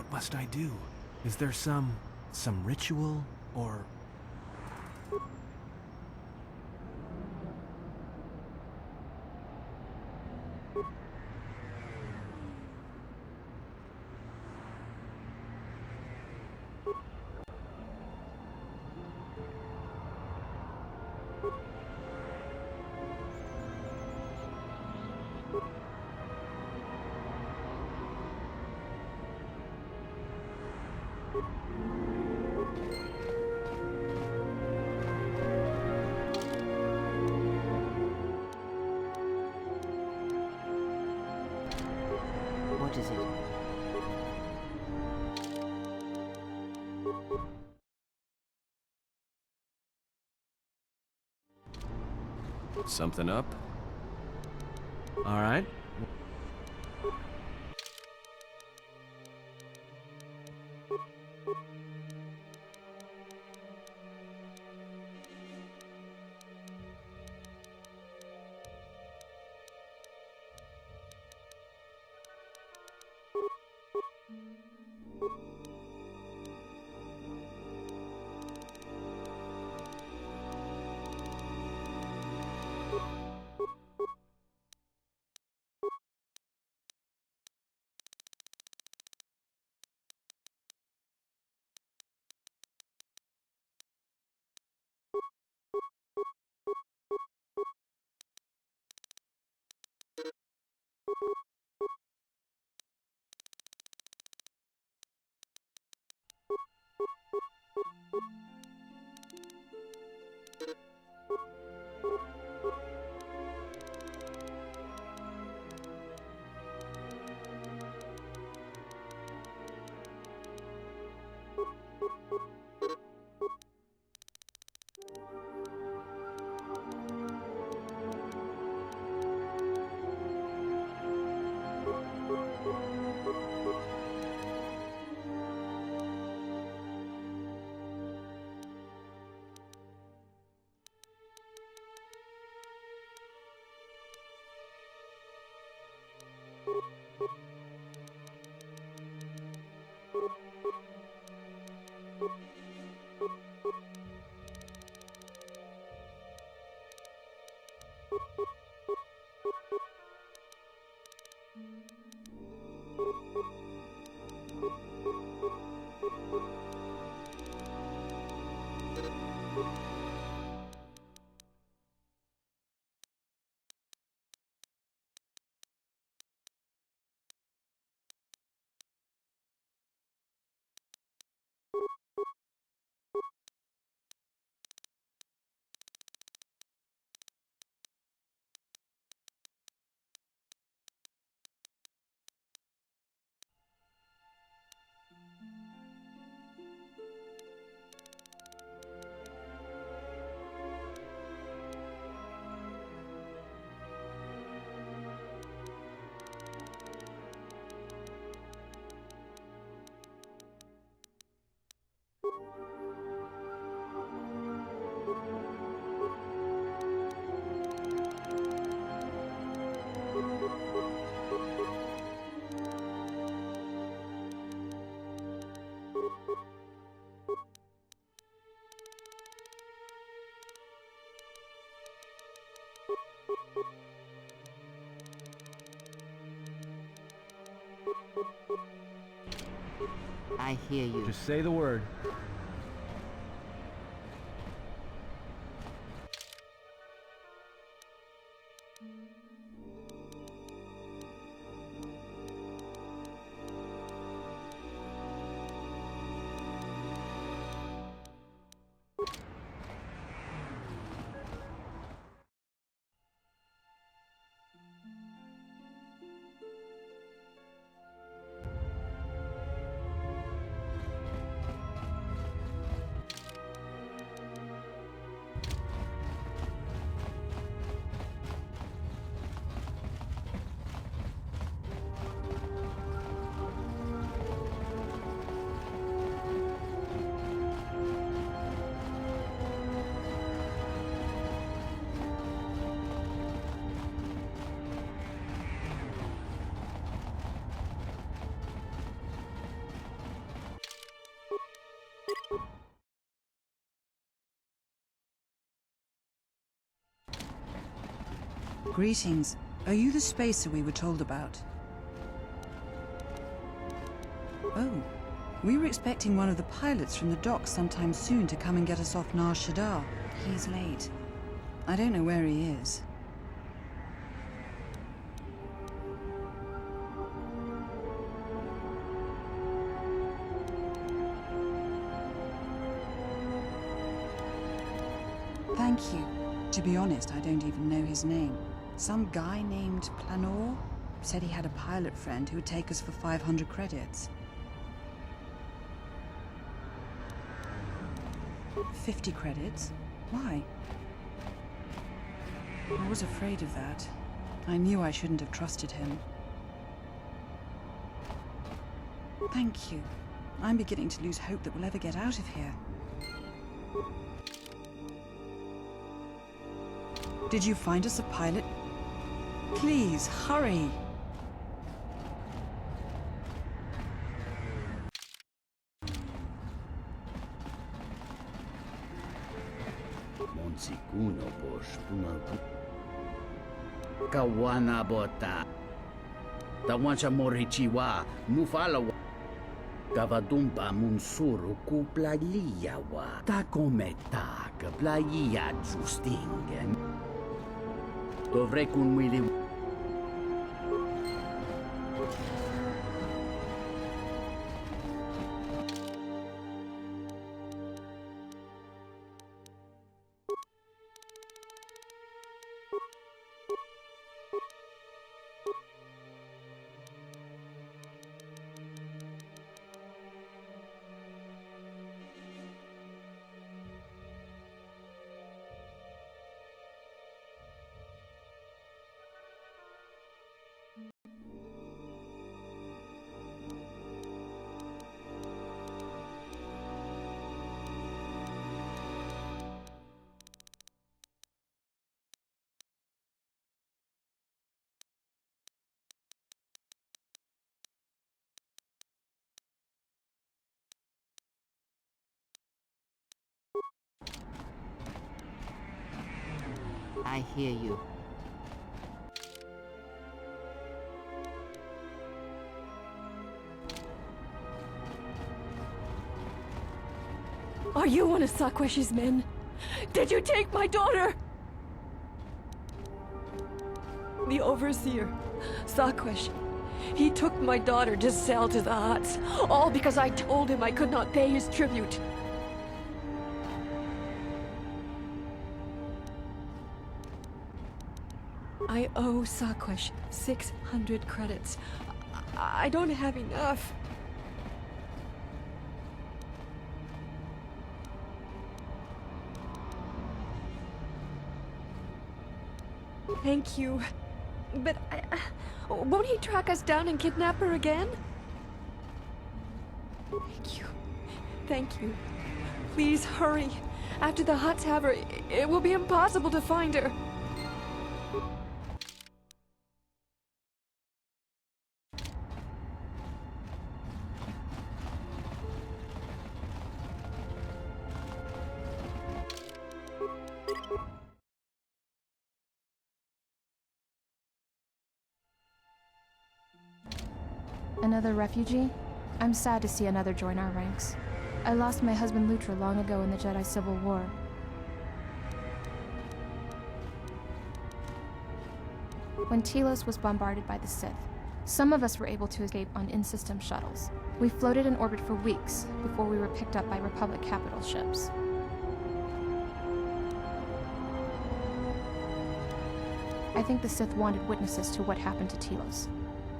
What must I do? Is there some ritual, or... What is it? Something up? All right. I hear you. Just say the word. Greetings. Are you the spacer we were told about? Oh. We were expecting one of the pilots from the docks sometime soon to come and get us off Nar Shaddaa. He's late. I don't know where he is. Thank you. To be honest, I don't even know his name. Some guy named Planor said he had a pilot friend who would take us for 500 credits. 50 credits? Why? I was afraid of that. I knew I shouldn't have trusted him. Thank you. I'm beginning to lose hope that we'll ever get out of here. Did you find us a pilot? Please, hurry! Monsikuno bosh punal kawana bota tawancha morichiwa mufala Kavadumba munsuru ku playa wa takometa ka playa justingen dovrei kun wili. I hear you. Are you one of Sakwesh's men? Did you take my daughter? The Overseer, Sakwesh, he took my daughter to sell to the Hutts, all because I told him I could not pay his tribute. I owe Sakwesh 600 credits. I don't have enough. Thank you. But won't he track us down and kidnap her again? Thank you. Thank you. Please hurry. After the Hutts have her, it will be impossible to find her. Another refugee? I'm sad to see another join our ranks. I lost my husband Lutra long ago in the Jedi Civil War. When Telos was bombarded by the Sith, some of us were able to escape on in-system shuttles. We floated in orbit for weeks before we were picked up by Republic capital ships. I think the Sith wanted witnesses to what happened to Telos.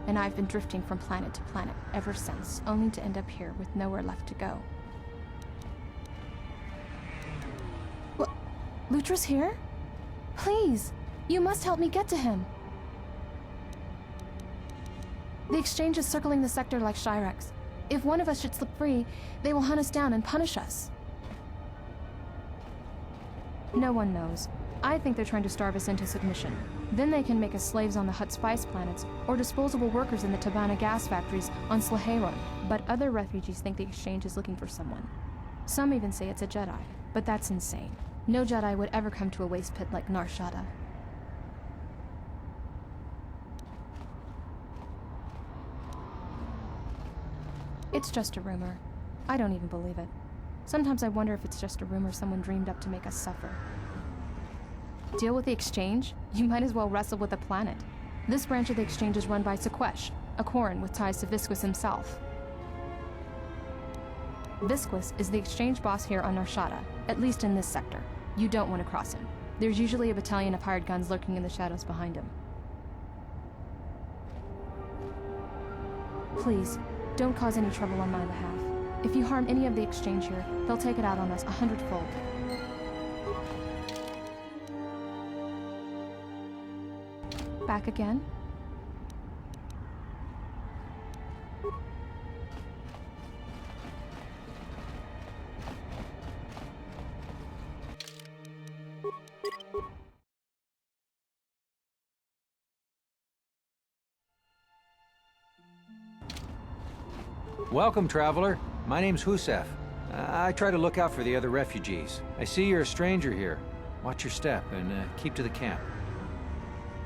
And I've been drifting from planet to planet ever since, only to end up here with nowhere left to go. What? Lutra's here? Please, you must help me get to him. The exchange is circling the sector like Shyrex. If one of us should slip free, they will hunt us down and punish us. No one knows. I think they're trying to starve us into submission. Then they can make us slaves on the Hutt spice planets, or disposable workers in the Tabana gas factories on Slaheron. But other refugees think the exchange is looking for someone. Some even say it's a Jedi, but that's insane. No Jedi would ever come to a waste pit like Nar Shaddaa. It's just a rumor. I don't even believe it. Sometimes I wonder if it's just a rumor someone dreamed up to make us suffer. Deal with the Exchange? You might as well wrestle with the planet. This branch of the Exchange is run by Sequesh, a Corran with ties to Visquis himself. Visquis is the Exchange boss here on Narshada, at least in this sector. You don't want to cross him. There's usually a battalion of hired guns lurking in the shadows behind him. Please, don't cause any trouble on my behalf. If you harm any of the Exchange here, they'll take it out on us 100-fold. Back again? Welcome, traveler. My name's Husef. I try to look out for the other refugees. I see you're a stranger here. Watch your step and keep to the camp.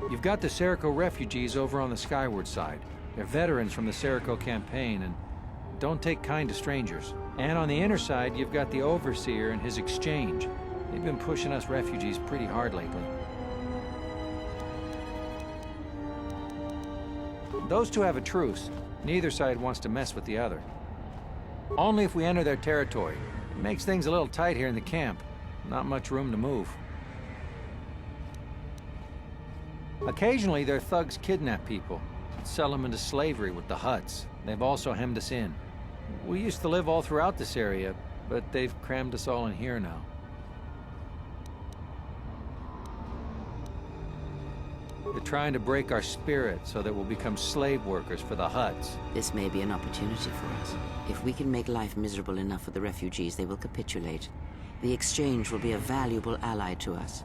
You've got the Serico refugees over on the skyward side. They're veterans from the Serico campaign and don't take kind to strangers. And on the inner side, you've got the Overseer and his Exchange. They've been pushing us refugees pretty hard lately. Those two have a truce. Neither side wants to mess with the other. Only if we enter their territory. It makes things a little tight here in the camp. Not much room to move. Occasionally, their thugs kidnap people, sell them into slavery with the Hutts. They've also hemmed us in. We used to live all throughout this area, but they've crammed us all in here now. They're trying to break our spirit so that we'll become slave workers for the Hutts. This may be an opportunity for us. If we can make life miserable enough for the refugees, they will capitulate. The Exchange will be a valuable ally to us.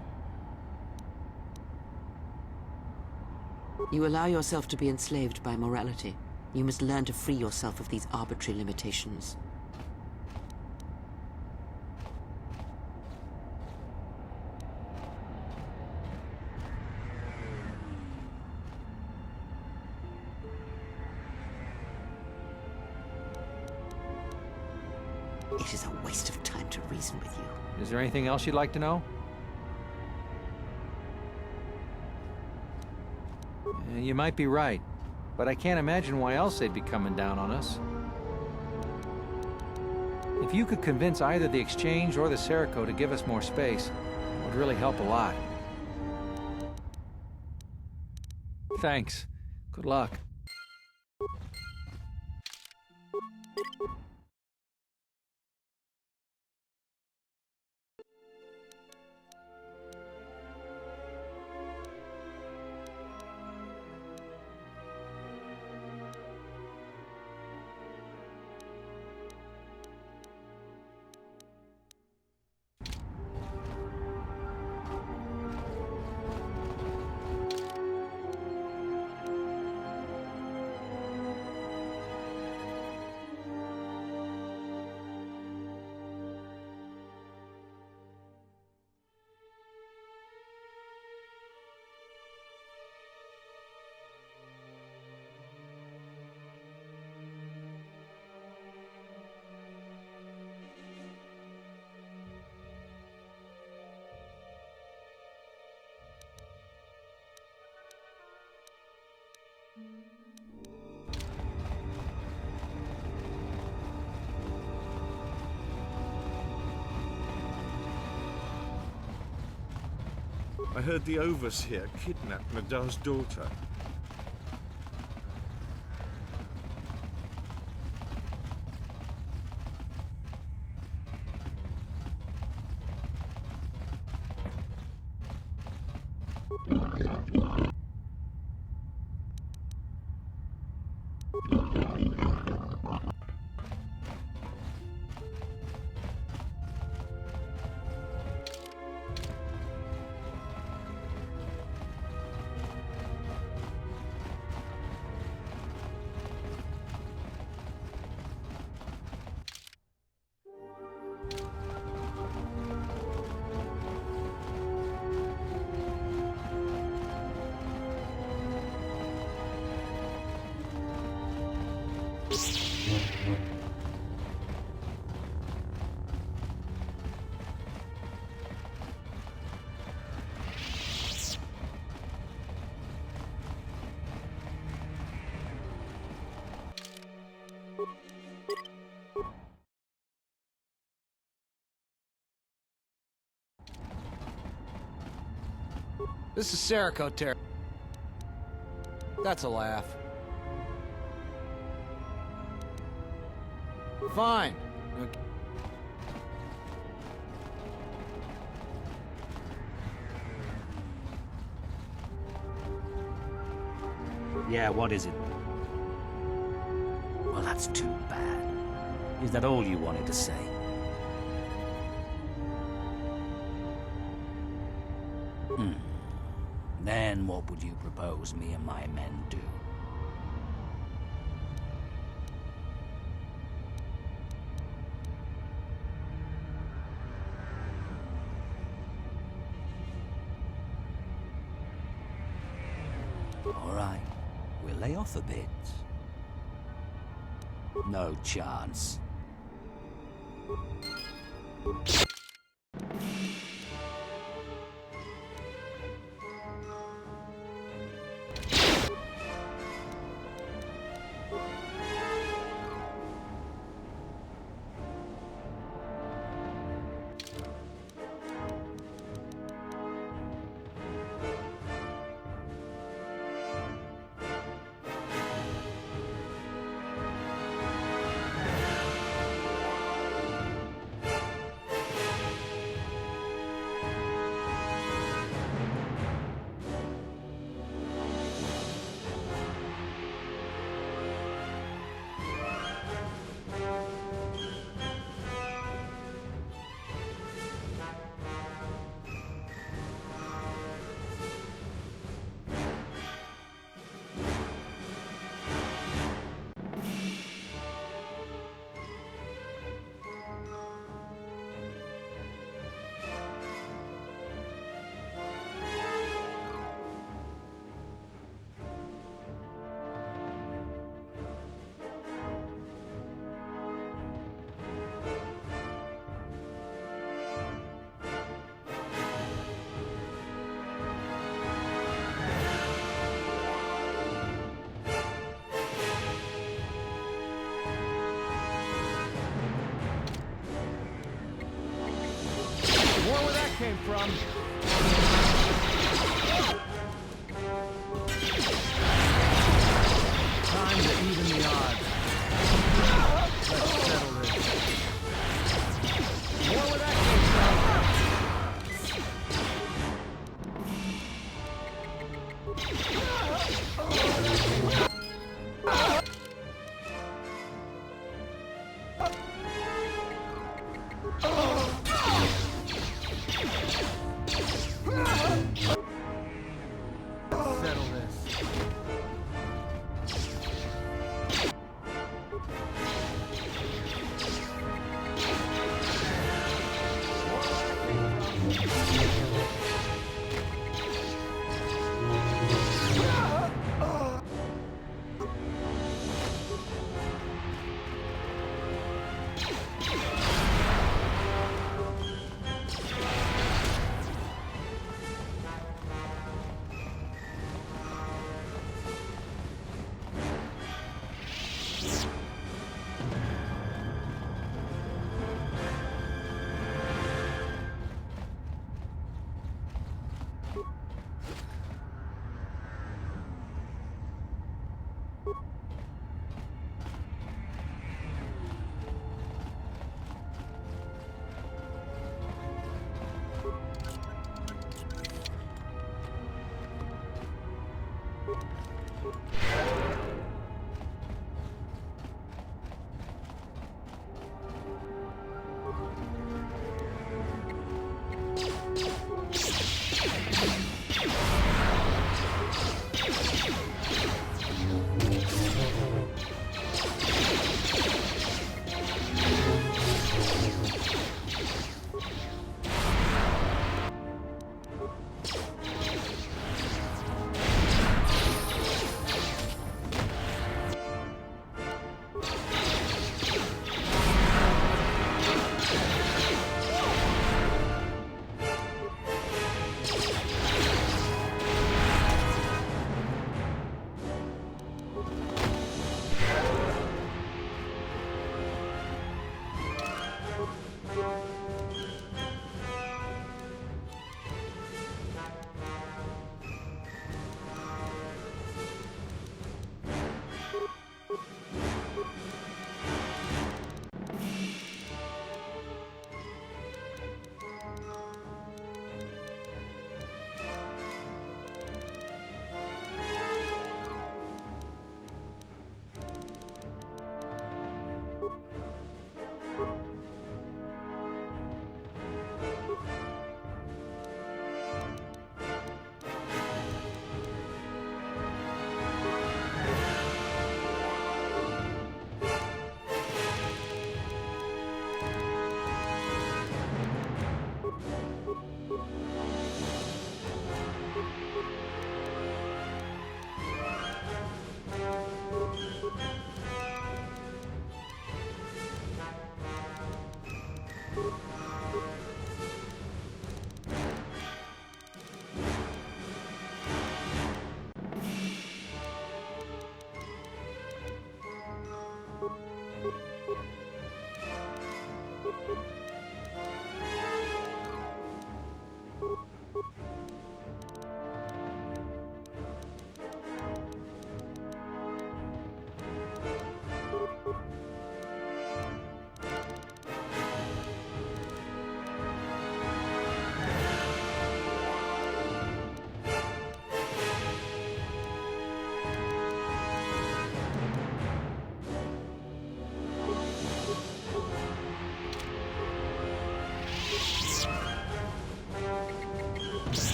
You allow yourself to be enslaved by morality. You must learn to free yourself of these arbitrary limitations. It is a waste of time to reason with you. Is there anything else you'd like to know? You might be right, but I can't imagine why else they'd be coming down on us. If you could convince either the Exchange or the Serico to give us more space, it would really help a lot. Thanks. Good luck. I heard the Overseer kidnapped Nadar's daughter. This is Serico Ter. That's a laugh. Fine. Okay. Yeah, what is it? Well, that's too bad. Is that all you wanted to say? Then what would you propose me and my men do? All right, we'll lay off a bit. No chance. Came from. Time to even the odds. Let's settle this. More where that came from. Settle this.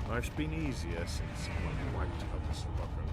Life's been easier since someone wiped out the Sirocco.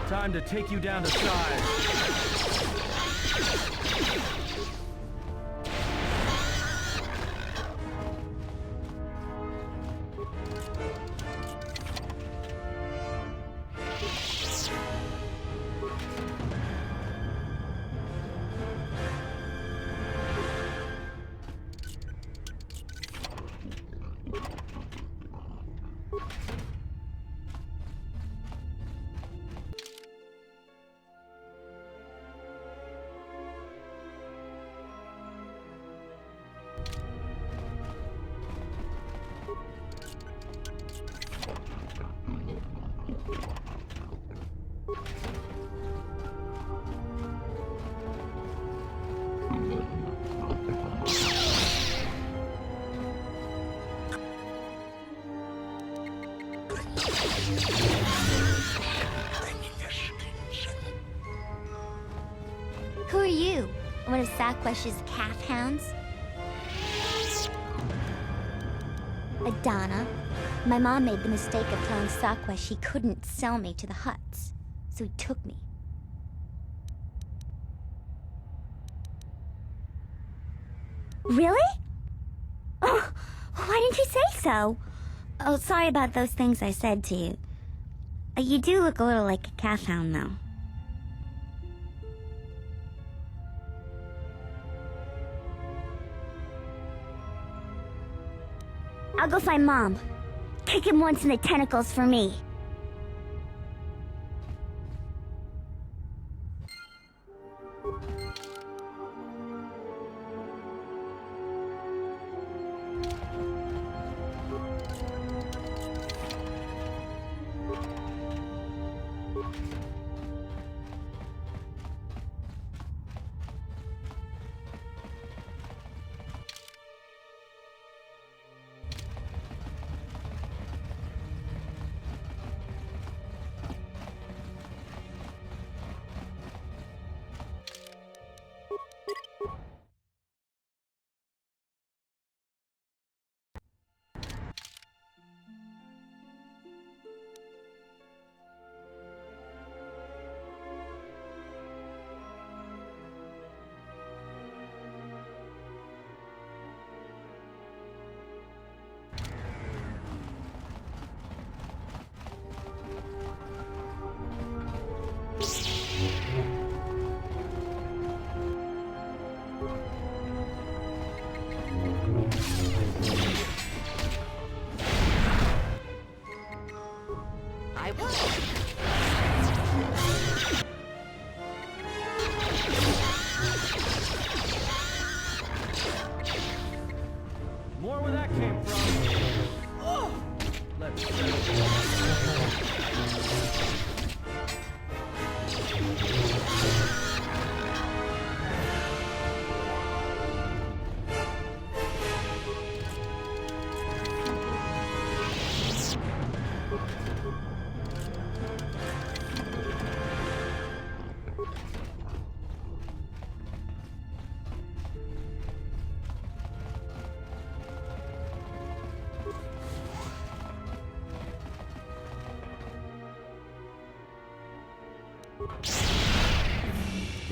Time to take you down to size. Who are you? One of Saquesh's calf hounds? Adana. My mom made the mistake of telling Saquesh he couldn't sell me to the Hutts, so he took me. Really? Oh, why didn't you say so? Oh, sorry about those things I said to you. You do look a little like a calf hound, though. I'll go find Mom. Kick him once in the tentacles for me.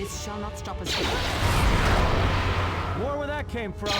This shall not stop us. More where that came from.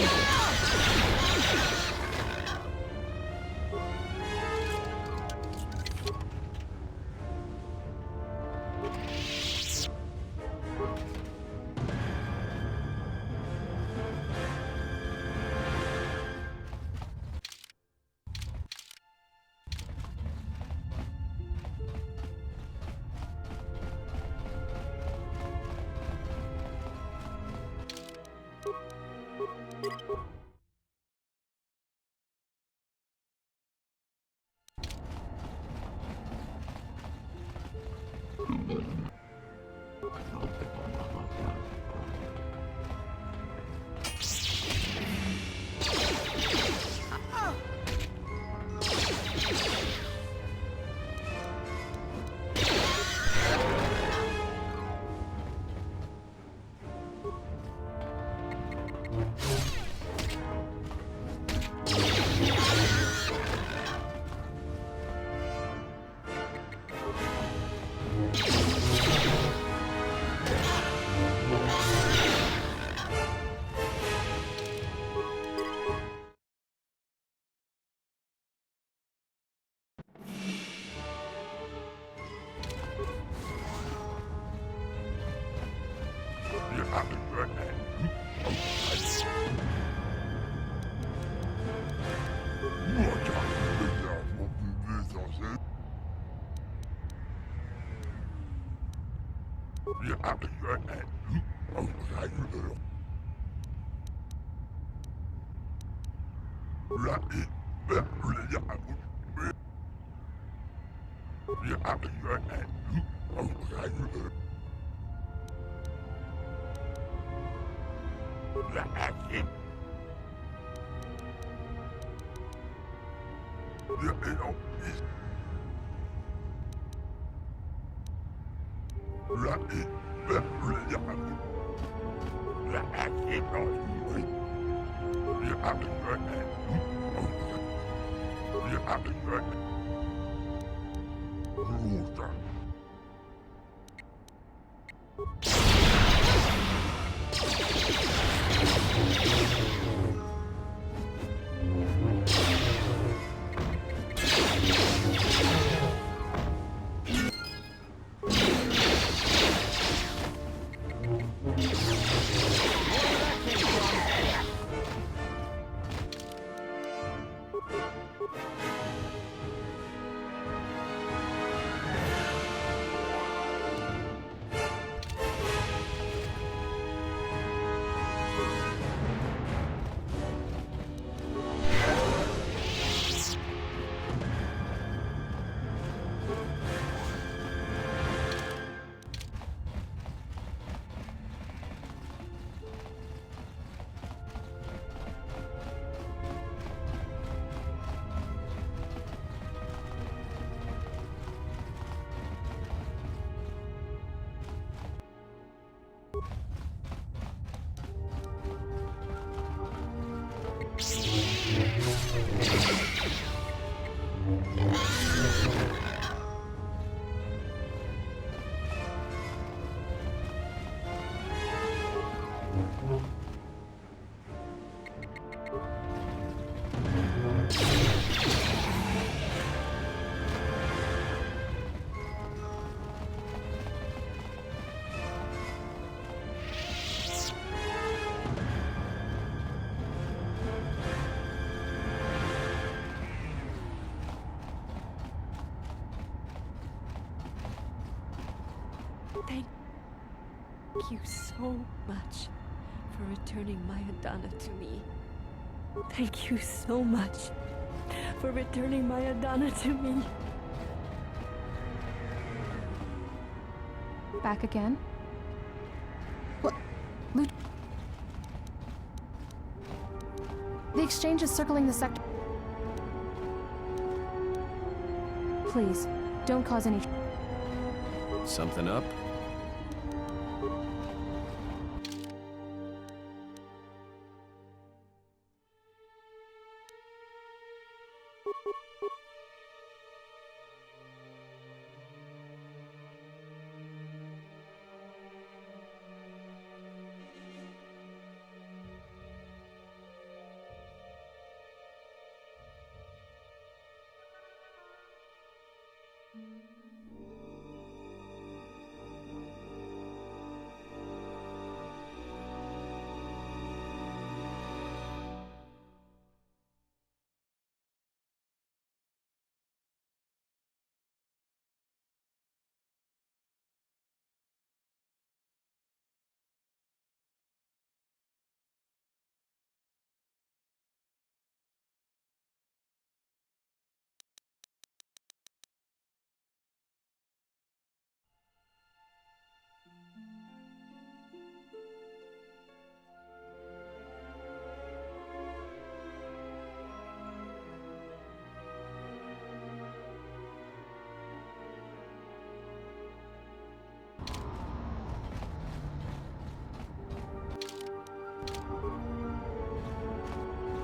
Thank you so much for returning my Adana to me. Thank you so much for returning my Adana to me. Back again? What? The exchange is circling the sector. Please, don't cause any... Something up?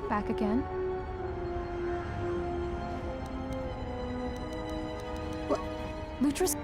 Back again? What? Lutris?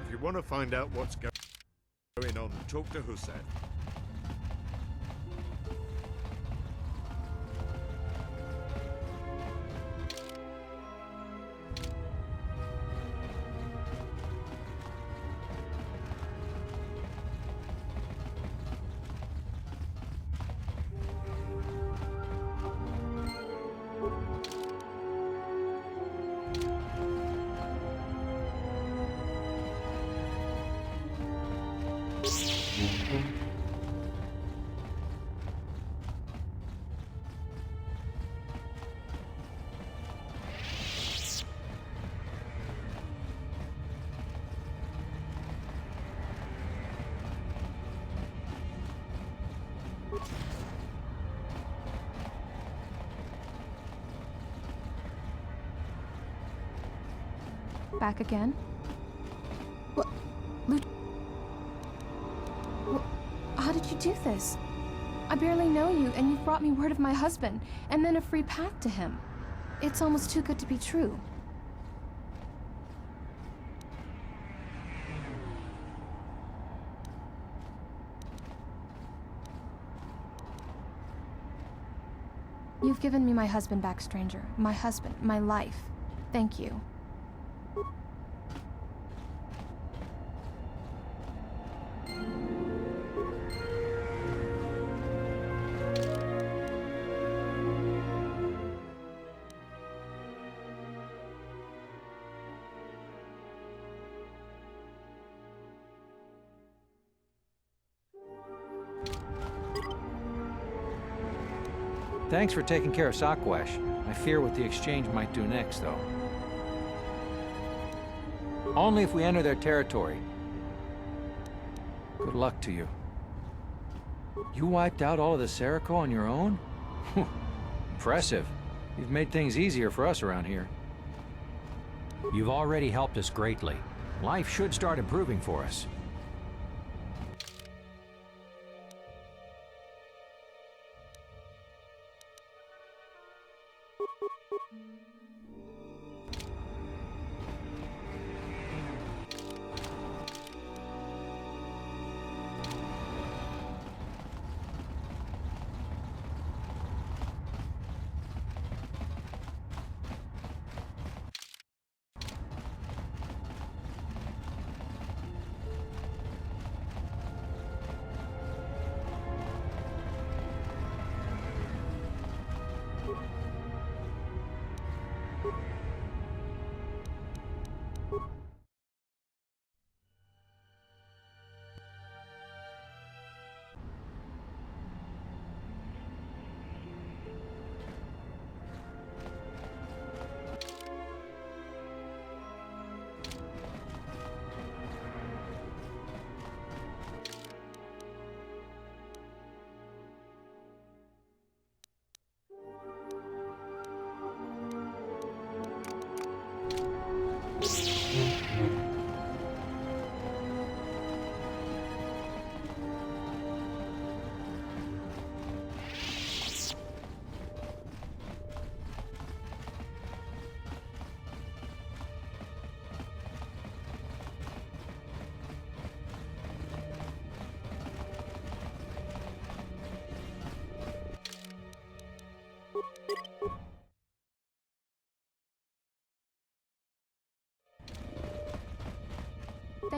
If you want to find out what's going on, talk to Hussein. Back again? What? How did you do this? I barely know you, and you've brought me word of my husband, and then a free path to him. It's almost too good to be true. You've given me my husband back, stranger. My husband, my life. Thank you. Thanks for taking care of Sakwash. I fear what the exchange might do next, though. Only if we enter their territory. Good luck to you. You wiped out all of the Serico on your own? Impressive. You've made things easier for us around here. You've already helped us greatly. Life should start improving for us.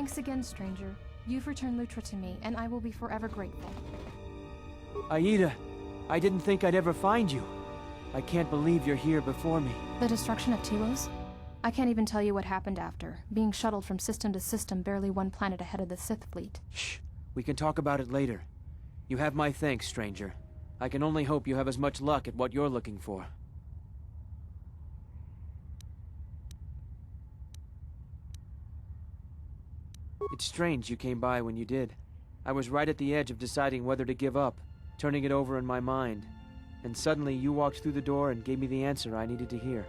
Thanks again, stranger. You've returned Lutra to me, and I will be forever grateful. Aida, I didn't think I'd ever find you. I can't believe you're here before me. The destruction of Telos? I can't even tell you what happened after, being shuttled from system to system barely one planet ahead of the Sith fleet. Shh. We can talk about it later. You have my thanks, stranger. I can only hope you have as much luck at what you're looking for. It's strange you came by when you did. I was right at the edge of deciding whether to give up, turning it over in my mind. And suddenly you walked through the door and gave me the answer I needed to hear.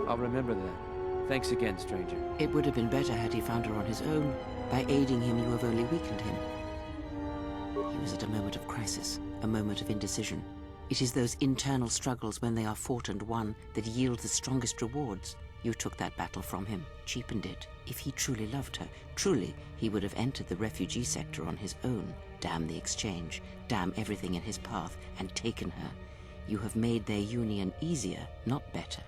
I'll remember that. Thanks again, stranger. It would have been better had he found her on his own. By aiding him, you have only weakened him. He was at a moment of crisis, a moment of indecision. It is those internal struggles when they are fought and won that yield the strongest rewards. You took that battle from him, cheapened it. If he truly loved her, truly, he would have entered the refugee sector on his own. Damn the exchange, damn everything in his path, and taken her. You have made their union easier, not better.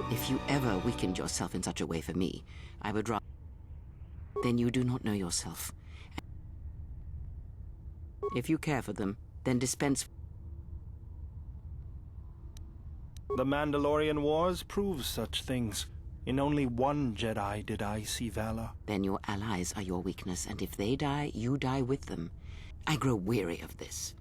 If you ever weakened yourself in such a way for me, I would rather... Then you do not know yourself. If you care for them, then dispense... The Mandalorian Wars prove such things. In only one Jedi did I see valor. Then your allies are your weakness, and if they die, you die with them. I grow weary of this.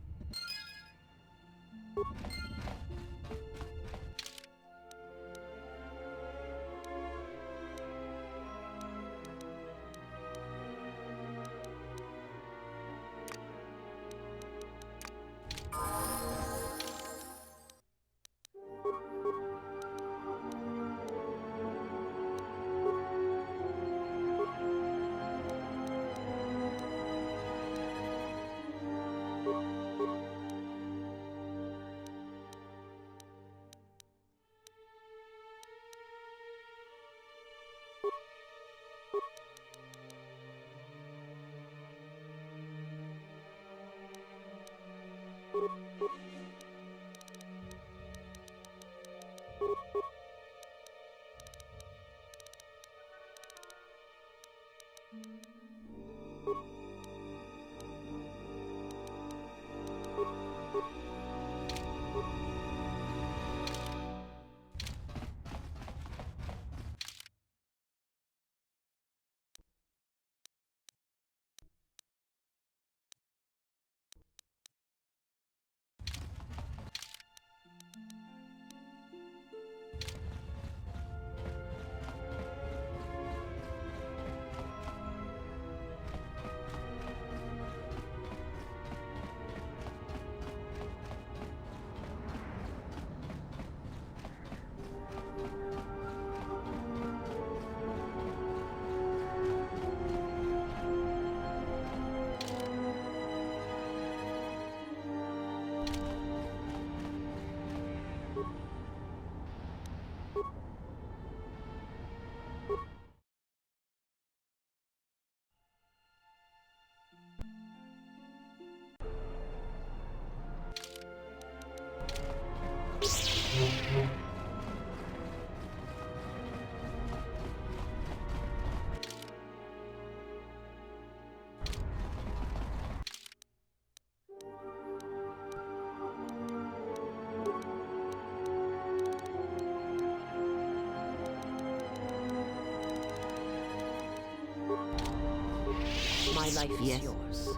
My life is yours.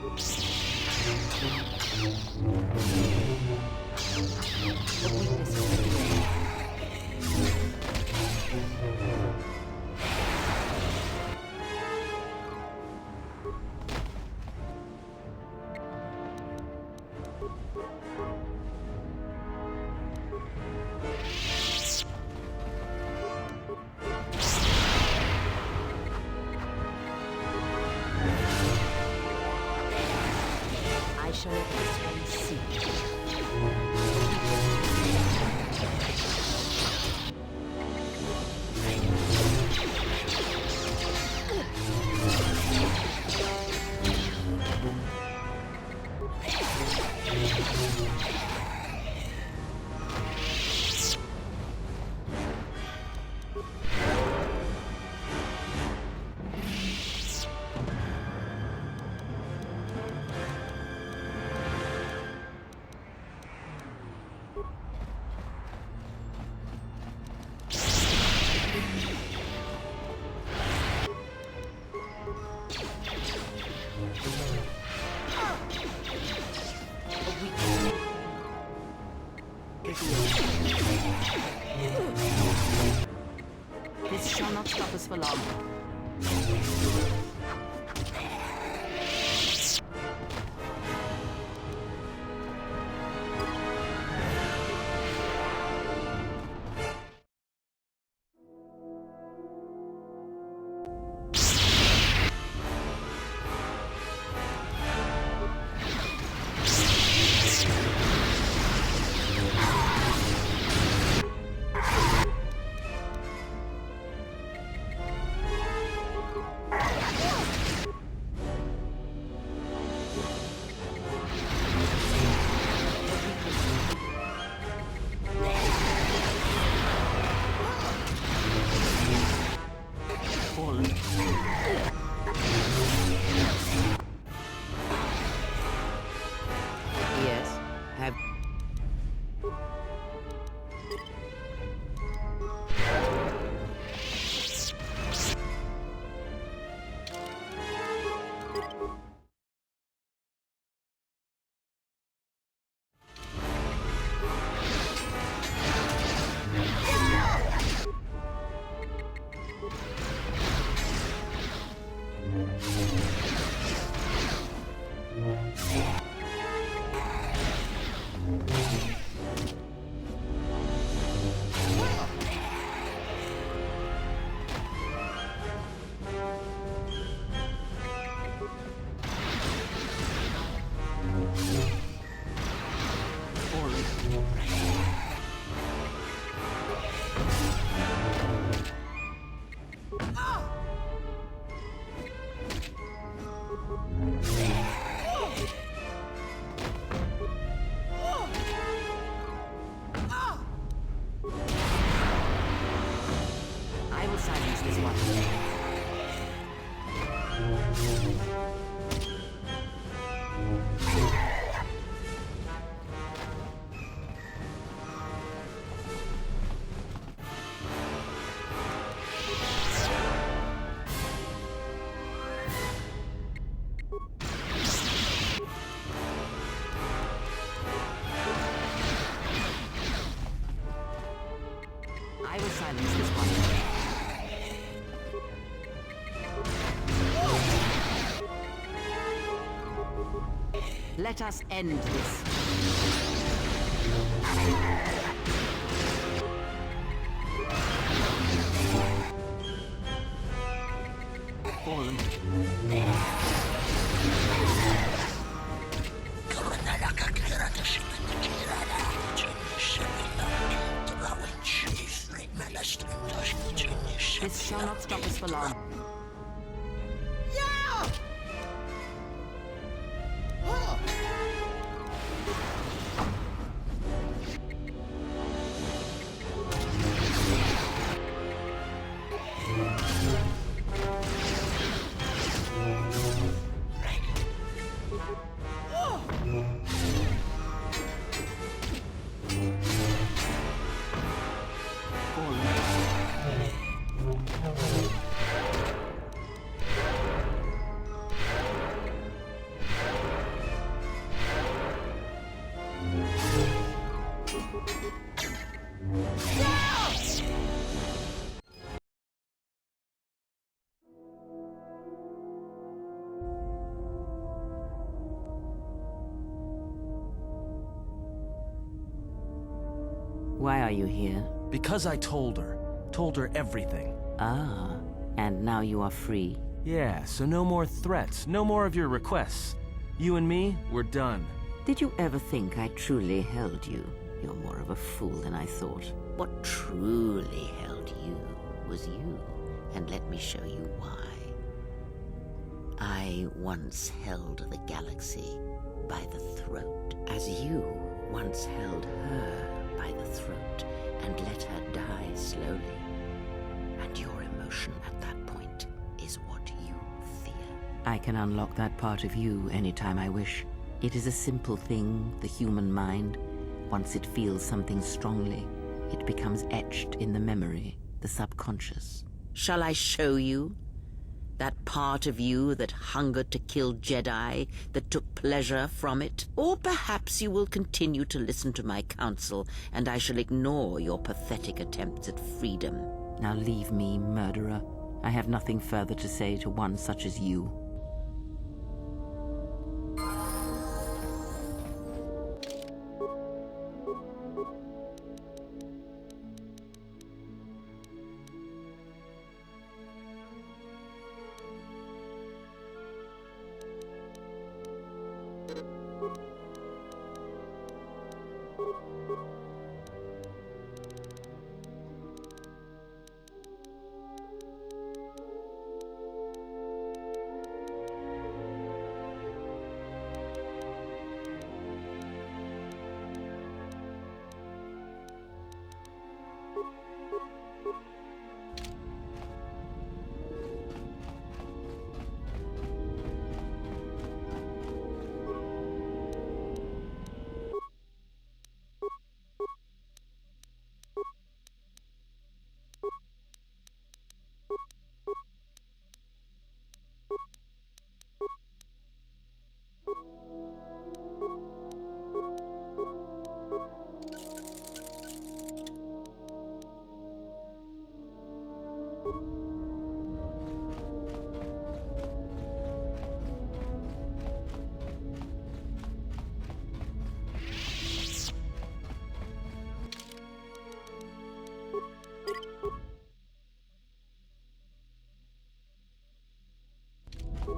I shall at least see. This shall not stop us for long. Yes. Have I will silence this one. I will silence this one. Let us end this. Fallen. This shall not stop us for long. Why are you here? Because I told her. Told her everything. Ah, and now you are free. Yeah, so no more threats, no more of your requests. You and me, we're done. Did you ever think I truly held you? You're more of a fool than I thought. What truly held you was you, and let me show you why. I once held the galaxy by the throat, as you once held her by the throat and let her die slowly. And your emotion at that point is what you fear. I can unlock that part of you anytime I wish. It is a simple thing, the human mind. Once it feels something strongly, it becomes etched in the memory, the subconscious. Shall I show you? That part of you that hungered to kill Jedi, that took pleasure from it? Or perhaps you will continue to listen to my counsel, and I shall ignore your pathetic attempts at freedom. Now leave me, murderer. I have nothing further to say to one such as you.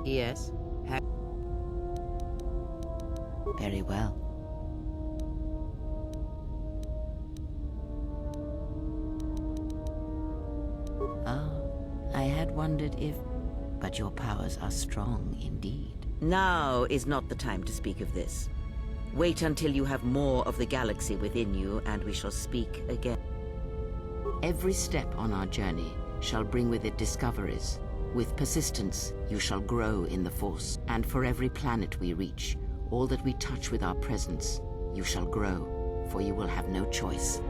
Yes? Very well. Ah, I had wondered if... But your powers are strong indeed. Now is not the time to speak of this. Wait until you have more of the galaxy within you, and we shall speak again. Every step on our journey shall bring with it discoveries. With persistence, you shall grow in the Force. And for every planet we reach, all that we touch with our presence, you shall grow, for you will have no choice.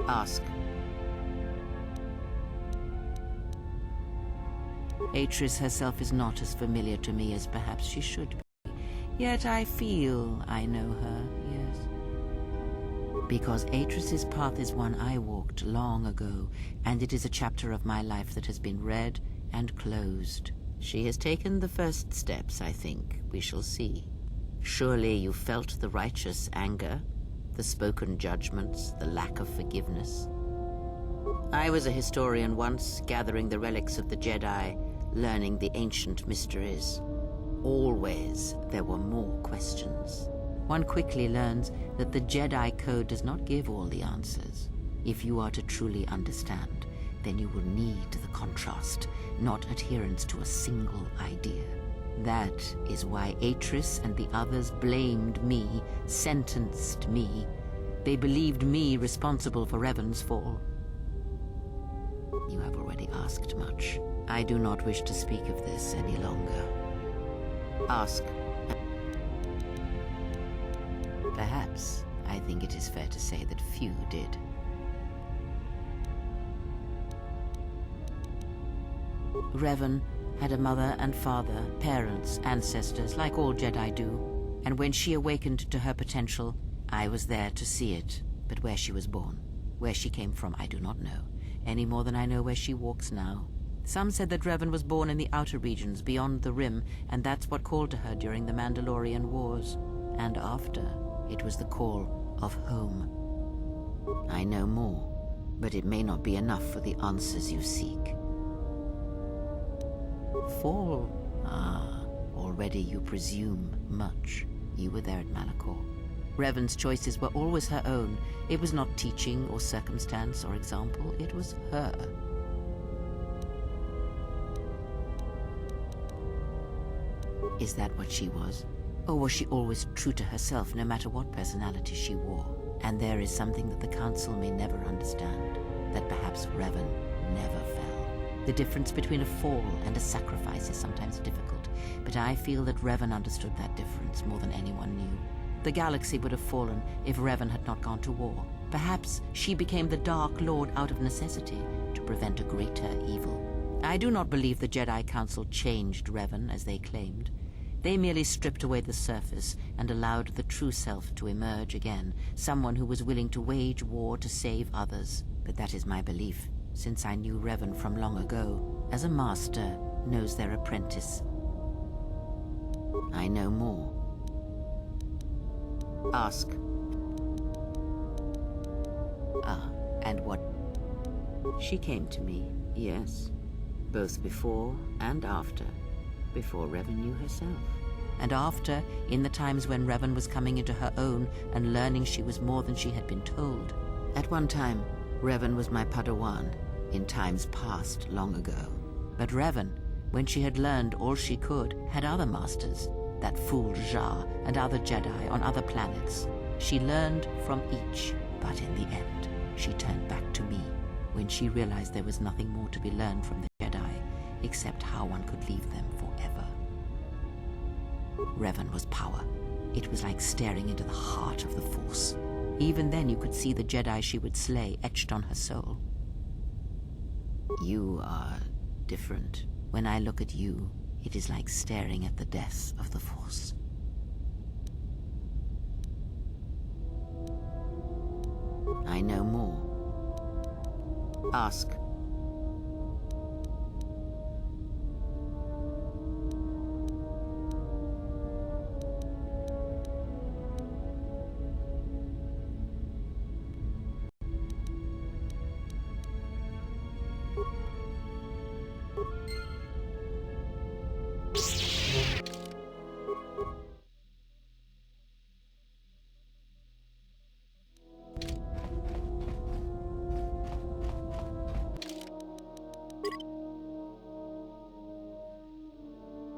Ask. Atris herself is not as familiar to me as perhaps she should be. Yet I feel I know her, yes. Because Atris's path is one I walked long ago, and it is a chapter of my life that has been read and closed. She has taken the first steps, I think. We shall see. Surely you felt the righteous anger, the spoken judgments, the lack of forgiveness. I was a historian once, gathering the relics of the Jedi, learning the ancient mysteries. Always there were more questions. One quickly learns that the Jedi Code does not give all the answers. If you are to truly understand, then you will need the contrast, not adherence to a single idea. That is why Atris and the others blamed me, sentenced me. They believed me responsible for Revan's fall. You have already asked much. I do not wish to speak of this any longer. Ask. Perhaps I think it is fair to say that few did. Revan had a mother and father, parents, ancestors, like all Jedi do. And when she awakened to her potential, I was there to see it. But where she was born, where she came from, I do not know, any more than I know where she walks now. Some said that Revan was born in the outer regions, beyond the Rim, and that's what called to her during the Mandalorian Wars. And after. It was the call of home. I know more, but it may not be enough for the answers you seek. Fall? Ah, already you presume much. You were there at Malachor. Revan's choices were always her own. It was not teaching or circumstance or example. It was her. Is that what she was? Or was she always true to herself, no matter what personality she wore? And there is something that the Council may never understand, that perhaps Revan never fell. The difference between a fall and a sacrifice is sometimes difficult, but I feel that Revan understood that difference more than anyone knew. The galaxy would have fallen if Revan had not gone to war. Perhaps she became the Dark Lord out of necessity to prevent a greater evil. I do not believe the Jedi Council changed Revan as they claimed. They merely stripped away the surface and allowed the true self to emerge again, someone who was willing to wage war to save others. But that is my belief, since I knew Revan from long ago, as a master knows their apprentice. I know more. Ask. Ah, and what? She came to me, yes, both before and after. Before Revan knew herself. And after, in the times when Revan was coming into her own and learning she was more than she had been told. At one time, Revan was my Padawan, in times past long ago. But Revan, when she had learned all she could, had other masters, that fool Jar and other Jedi on other planets. She learned from each, but in the end, she turned back to me when she realized there was nothing more to be learned from the Jedi, except how one could leave them forever. Revan was power. It was like staring into the heart of the Force. Even then you could see the Jedi she would slay etched on her soul. You are different. When I look at you, it is like staring at the death of the Force. I know more. Ask.